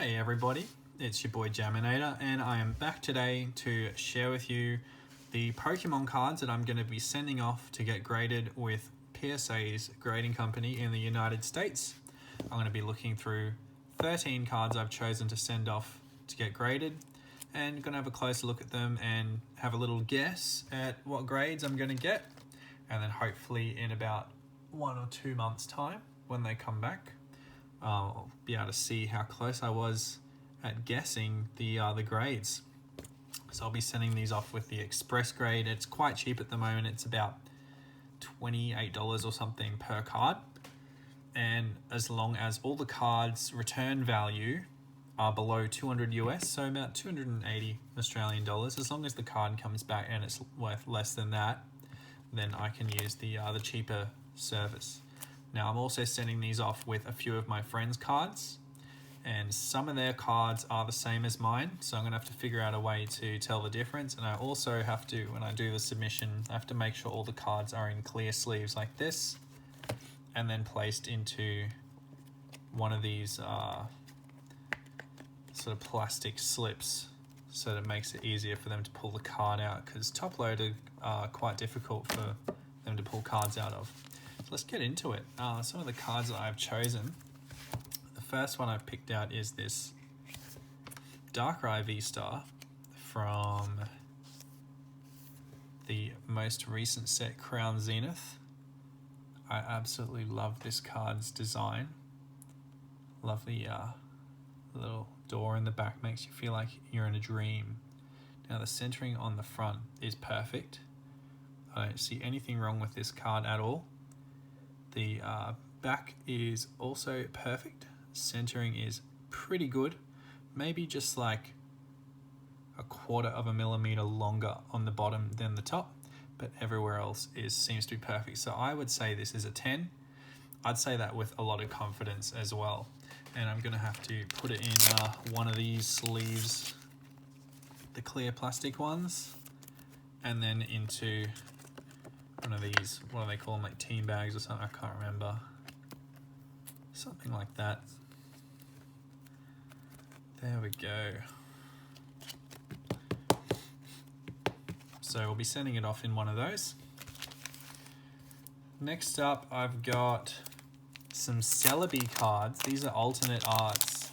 Hey everybody, it's your boy Jaminator, and I am back today to share with you the Pokemon cards that I'm going to be sending off to get graded with PSA's grading company in the United States. I'm going to be looking through 13 cards I've chosen to send off to get graded, and going to have a closer look at them and have a little guess at what grades I'm going to get, and then hopefully in about 1 or 2 months time when they come back, I'll be able to see how close I was at guessing the grades. So I'll be sending these off with the express grade. It's quite cheap at the moment. It's about $28 or something per card. And as long as all the cards' return value are below 200 US, so about 280 Australian dollars, as long as the card comes back and it's worth less than that, then I can use the cheaper service. Now, I'm also sending these off with a few of my friends' cards, and some of their cards are the same as mine, so I'm going to have to figure out a way to tell the difference. And I also have to, when I do the submission, I have to make sure all the cards are in clear sleeves like this, and then placed into one of these sort of plastic slips, so that it makes it easier for them to pull the card out, because top loaded are quite difficult for them to pull cards out of. So let's get into it. Some of the cards that I've chosen. The first one I've picked out is this Darkrai V-Star from the most recent set, Crown Zenith. I absolutely love this card's design. Lovely little door in the back, makes you feel like you're in a dream. Now the centering on the front is perfect. I don't see anything wrong with this card at all. The back is also perfect. Centering is pretty good. Maybe just like a 1/4 of a millimeter longer on the bottom than the top, but everywhere else seems to be perfect. So I would say this is a 10. I'd say that with a lot of confidence as well. And I'm gonna have to put it in one of these sleeves, the clear plastic ones, and then into one of these, what do they call them, like team bags or something, I can't remember. Something like that. There we go. So we'll be sending it off in one of those. Next up, I've got some Celebi cards. These are alternate arts.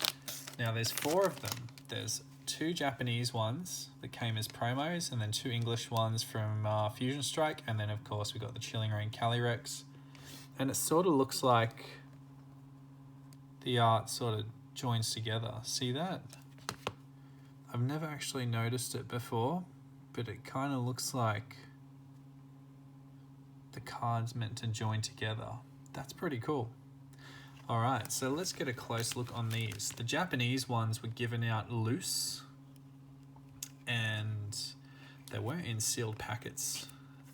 Now there's 4 of them. There's 2 Japanese ones that came as promos, and then 2 English ones from Fusion Strike, and then of course we got the Chilling Reign Calyrex. And it sort of looks like the art sort of joins together. See that? I've never actually noticed it before, but it kind of looks like the card's meant to join together. That's pretty cool. Alright, so let's get a close look on these. The Japanese ones were given out loose, and they weren't in sealed packets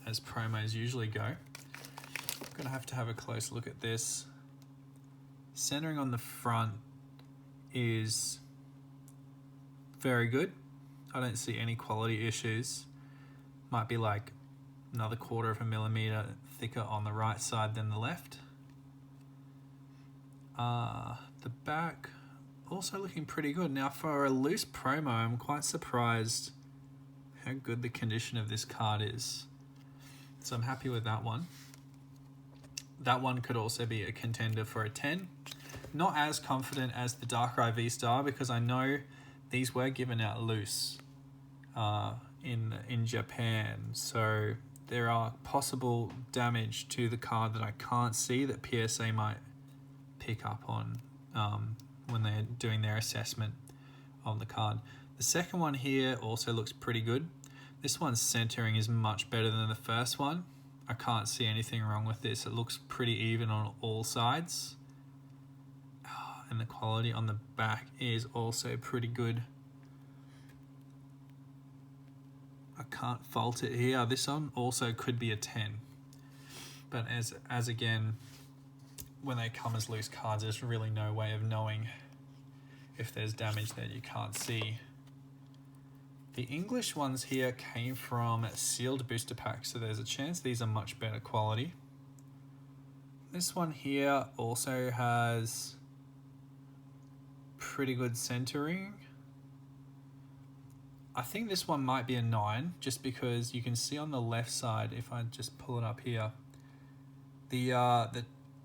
as promos usually go. I'm going to have a close look at this. Centering on the front is very good. I don't see any quality issues. Might be like another 1/4 of a millimeter thicker on the right side than the left. The back also looking pretty good. Now for a loose promo, I'm quite surprised how good the condition of this card is. So I'm happy with that one. That one could also be a contender for a 10. Not as confident as the Darkrai V-Star, because I know these were given out loose in Japan. So there are possible damage to the card that I can't see that PSA might pick up on when they're doing their assessment of the card. The second one here also looks pretty good. This one's centering is much better than the first one. I can't see anything wrong with this. It looks pretty even on all sides. And the quality on the back is also pretty good. I can't fault it here. This one also could be a 10. But as again, when they come as loose cards, there's really no way of knowing if there's damage that you can't see. The English ones here came from sealed booster packs, so there's a chance these are much better quality. This one here also has pretty good centering. I think this one might be a 9, just because you can see on the left side, if I just pull it up here, the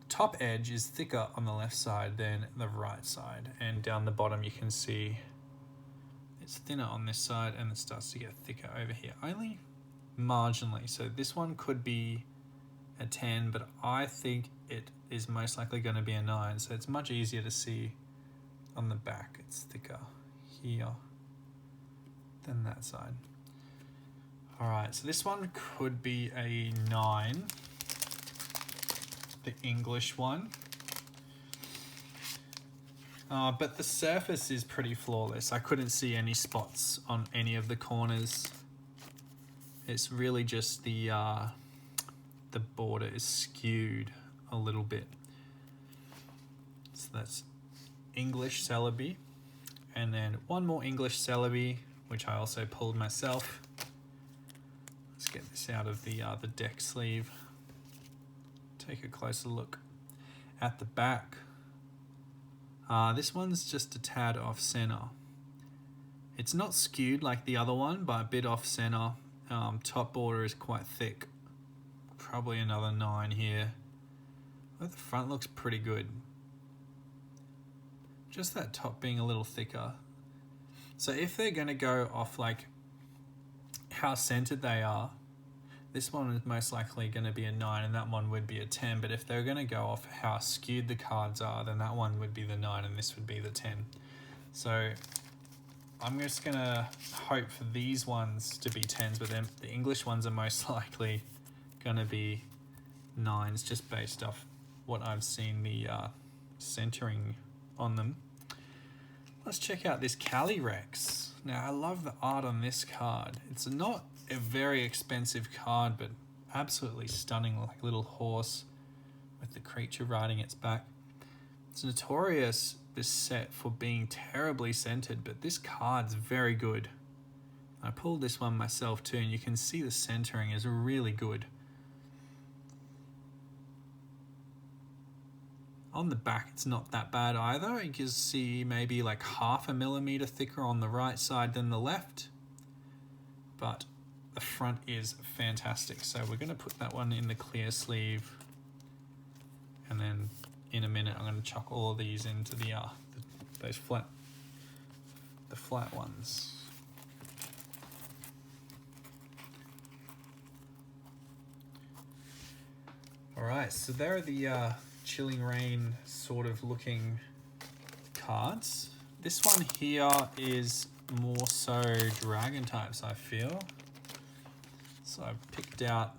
top edge is thicker on the left side than the right side, and down the bottom you can see it's thinner on this side and it starts to get thicker over here, only marginally. So this one could be a 10, but I think it is most likely going to be a 9, so it's much easier to see on the back. It's thicker here than that side. Alright, so this one could be a 9, the English one. But the surface is pretty flawless. I couldn't see any spots on any of the corners. It's really just the border is skewed a little bit. So that's English Celebi. And then one more English Celebi, which I also pulled myself. Let's get this out of the deck sleeve. Take a closer look at the back. This one's just a tad off center. It's not skewed like the other one, but a bit off center. Top border is quite thick. Probably another 9 here. But the front looks pretty good. Just that top being a little thicker. So if they're going to go off like how centered they are, this one is most likely going to be a 9 and that one would be a 10. But if they're going to go off how skewed the cards are, then that one would be the 9 and this would be the 10. So I'm just going to hope for these ones to be 10s, but then the English ones are most likely going to be 9s, just based off what I've seen the centering on them. Let's check out this Calyrex. Now I love the art on this card. It's not a very expensive card, but absolutely stunning, like little horse with the creature riding its back. It's notorious, this set, for being terribly centered, but this card's very good. I pulled this one myself too, and you can see the centering is really good. On the back, it's not that bad either. You can see maybe like 0.5 millimeter thicker on the right side than the left, but the front is fantastic. So we're going to put that one in the clear sleeve, and then in a minute I'm going to chuck all of these into the flat ones. All right, so there are the Chilling Reign sort of looking cards. This one here is more so dragon types, I feel. So I've picked out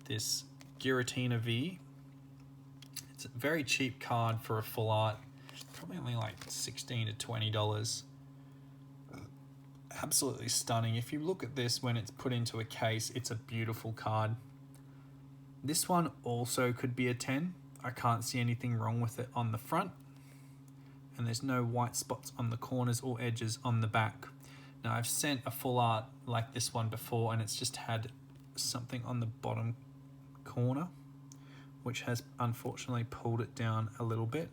this Giratina V. It's a very cheap card for a full art, probably only like $16 to $20. Absolutely stunning. If you look at this when it's put into a case, it's a beautiful card. This one also could be a 10. I can't see anything wrong with it on the front, and there's no white spots on the corners or edges on the back. Now I've sent a full art like this one before, and it's just had something on the bottom corner which has unfortunately pulled it down a little bit,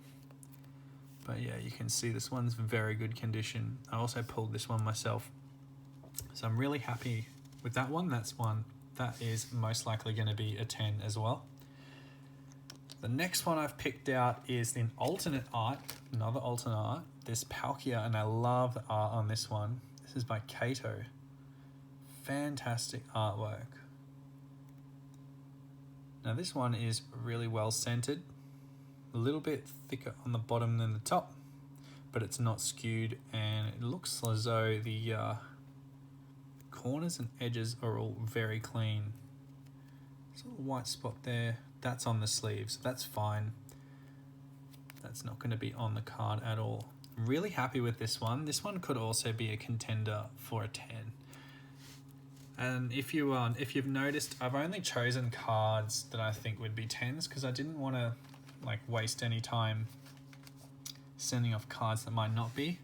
but yeah, you can see this one's very good condition. I also pulled this one myself, so I'm really happy with that one. That's one that is most likely going to be a 10 as well. The next one I've picked out is an alternate art, another alternate art, this Palkia, and I love the art on this one. This is by Kato. Fantastic artwork. Now this one is really well centered, a little bit thicker on the bottom than the top, but it's not skewed, and it looks as though the corners and edges are all very clean. There's a little white spot there. That's on the sleeve, so that's fine. That's not going to be on the card at all. I'm really happy with this one. This one could also be a contender for a 10. And if you've noticed, I've only chosen cards that I think would be 10s because I didn't want to like waste any time sending off cards that might not be,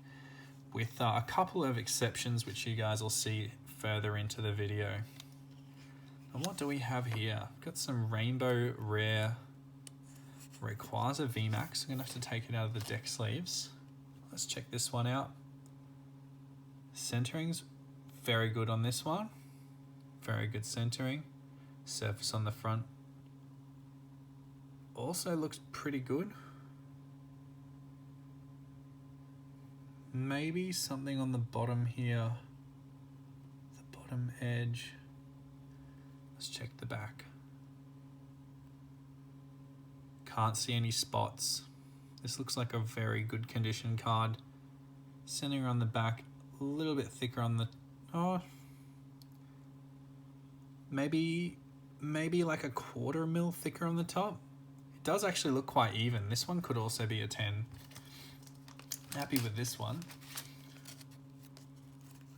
with a couple of exceptions which you guys will see further into the video. And what do we have here? We've got some Rainbow Rare Rayquaza VMAX. I'm going to have to take it out of the deck sleeves. Let's check this one out. Centering's very good on this one. Very good centering. Surface on the front also looks pretty good. Maybe something on the bottom here, the bottom edge. Let's check the back. Can't see any spots. This looks like a very good condition card. Centering on the back, a little bit thicker on the, maybe like a 1/4 mil thicker on the top. It does actually look quite even. This one could also be a 10. Happy with this one.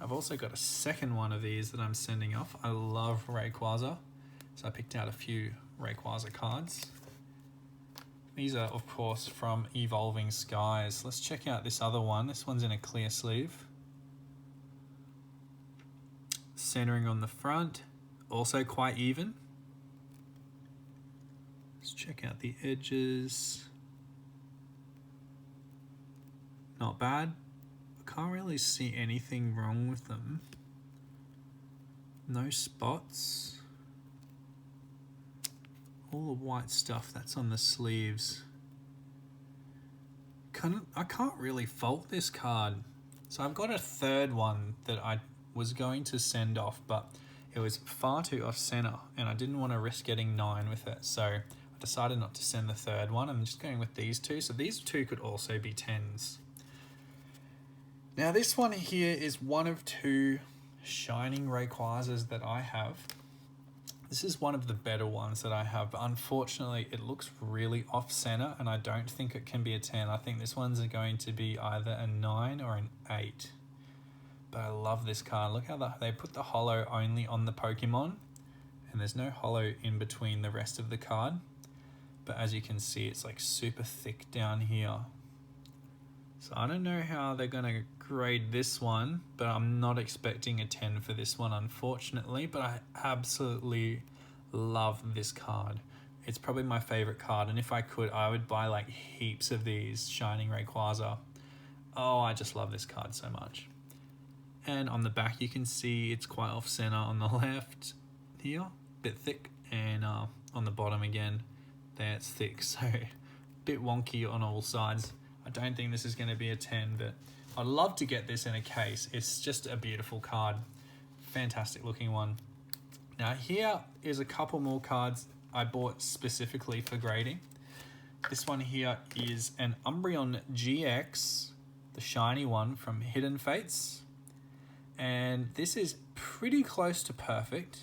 I've also got a second one of these that I'm sending off. I love Rayquaza, so I picked out a few Rayquaza cards. These are, of course, from Evolving Skies. Let's check out this other one. This one's in a clear sleeve. Centering on the front, also quite even. Let's check out the edges. Not bad. I can't really see anything wrong with them. No spots. All the white stuff that's on the sleeves. I can't really fault this card. So I've got a third one that I was going to send off, but it was far too off center and I didn't want to risk getting 9 with it. So I decided not to send the third one. I'm just going with these two. So these two could also be 10s. Now this one here is one of 2 Shining Rayquazas that I have. This is one of the better ones that I have, but unfortunately it looks really off center and I don't think it can be a 10. I think this one's going to be either a 9 or an 8. But I love this card. Look how they put the holo only on the Pokemon and there's no holo in between the rest of the card. But as you can see, it's like super thick down here. So I don't know how they're going to grade this one, but I'm not expecting a 10 for this one, unfortunately. But I absolutely love this card. It's probably my favorite card, and if I could, I would buy like heaps of these Shining Rayquaza. Oh, I just love this card so much. And on the back, you can see it's quite off-center on the left here, a bit thick, and on the bottom again, there it's thick, so a bit wonky on all sides. I don't think this is going to be a 10, but I'd love to get this in a case. It's just a beautiful card. Fantastic looking one. Now here is a couple more cards I bought specifically for grading. This one here is an Umbreon GX, the shiny one from Hidden Fates. And this is pretty close to perfect.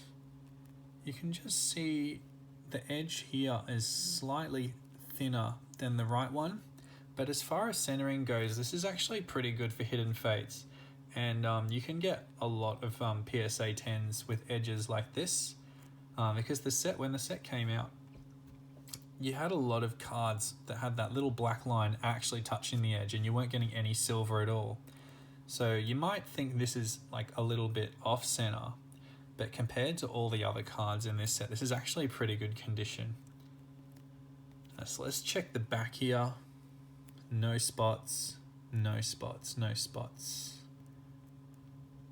You can just see the edge here is slightly thinner than the right one. But as far as centering goes, this is actually pretty good for Hidden Fates. And you can get a lot of PSA 10s with edges like this. Because when the set came out, you had a lot of cards that had that little black line actually touching the edge and you weren't getting any silver at all. So you might think this is like a little bit off center, but compared to all the other cards in this set, this is actually pretty good condition. So let's check the back here. No spots, no spots, no spots.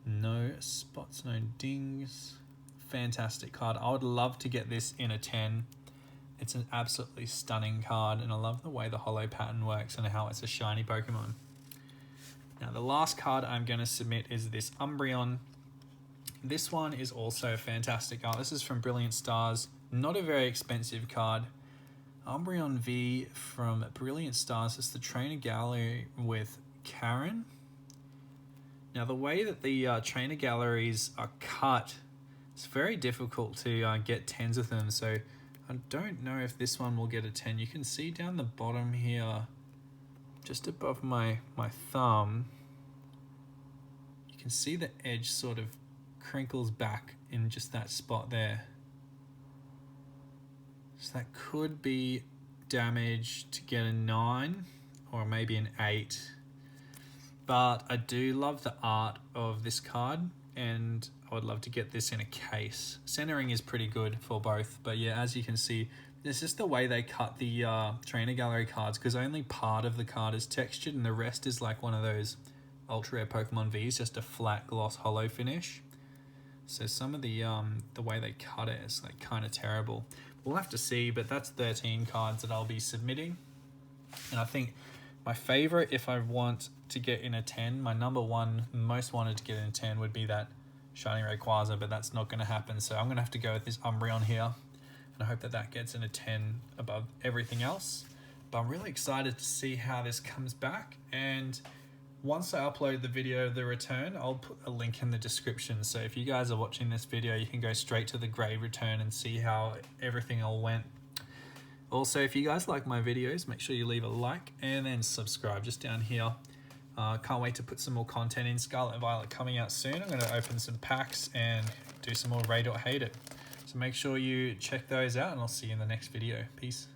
No spots, no dings. Fantastic card. I would love to get this in a 10. It's an absolutely stunning card, and I love the way the holo pattern works and how it's a shiny Pokemon. Now the last card I'm going to submit is this Umbreon. This one is also a fantastic card. This is from Brilliant Stars. Not a very expensive card. Umbreon V from Brilliant Stars is the trainer gallery with Karen. Now the way that the trainer galleries are cut, it's very difficult to get 10s with them, so I don't know if this one will get a 10. You can see down the bottom here, just above my thumb, you can see the edge sort of crinkles back in just that spot there. So that could be damage to get a 9 or maybe an 8. But I do love the art of this card and I would love to get this in a case. Centering is pretty good for both, but yeah, as you can see, It's just the way they cut the trainer gallery cards, because only part of the card is textured and the rest is like one of those ultra rare Pokemon V's, just a flat gloss hollow finish. So some of the way they cut it is like kind of terrible. We'll have to see, but that's 13 cards that I'll be submitting. And I think my favorite, if I want to get in a 10, my number one most wanted to get in a 10 would be that Shiny Rayquaza, but that's not going to happen. So I'm going to have to go with this Umbreon here. And I hope that that gets in a 10 above everything else. But I'm really excited to see how this comes back. And once I upload the video of the return, I'll put a link in the description. So if you guys are watching this video, you can go straight to the grade return and see how everything all went. Also, if you guys like my videos, make sure you leave a like and then subscribe just down here. Can't wait to put some more content in. Scarlet and Violet coming out soon. I'm going to open some packs and do some more Raid or Hate It. So make sure you check those out, and I'll see you in the next video. Peace.